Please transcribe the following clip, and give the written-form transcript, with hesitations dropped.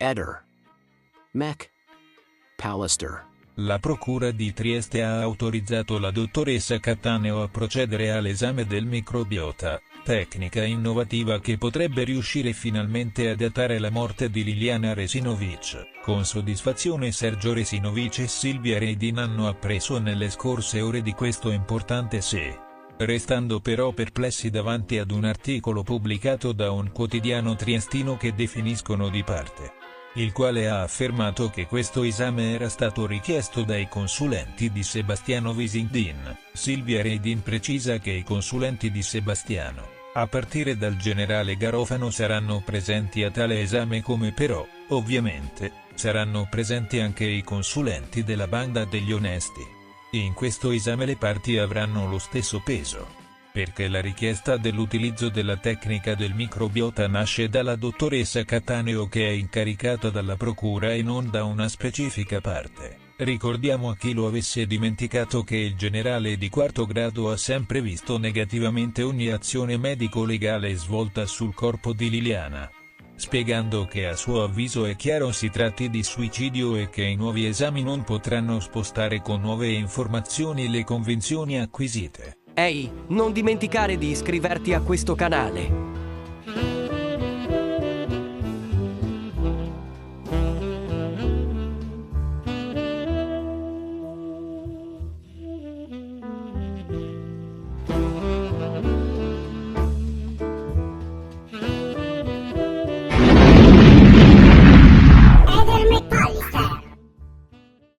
Eder. Mech. Pallister. La Procura di Trieste ha autorizzato la dottoressa Cattaneo a procedere all'esame del microbiota, tecnica innovativa che potrebbe riuscire finalmente a datare la morte di Liliana Resinovic. Con soddisfazione Sergio Resinovic e Silvia Redin hanno appreso nelle scorse ore di questo importante sé. Restando però perplessi davanti ad un articolo pubblicato da un quotidiano triestino che definiscono di parte, il quale ha affermato che questo esame era stato richiesto dai consulenti di Sebastiano Visindin. Silvia Redin precisa che i consulenti di Sebastiano, a partire dal generale Garofano, saranno presenti a tale esame, come però, ovviamente, saranno presenti anche i consulenti della banda degli onesti. In questo esame le parti avranno lo stesso peso, perché la richiesta dell'utilizzo della tecnica del microbiota nasce dalla dottoressa Cattaneo, che è incaricata dalla procura e non da una specifica parte. Ricordiamo a chi lo avesse dimenticato che il generale di quarto grado ha sempre visto negativamente ogni azione medico-legale svolta sul corpo di Liliana, spiegando che a suo avviso è chiaro si tratti di suicidio e che i nuovi esami non potranno spostare con nuove informazioni le convinzioni acquisite. Ehi, non dimenticare di iscriverti a questo canale.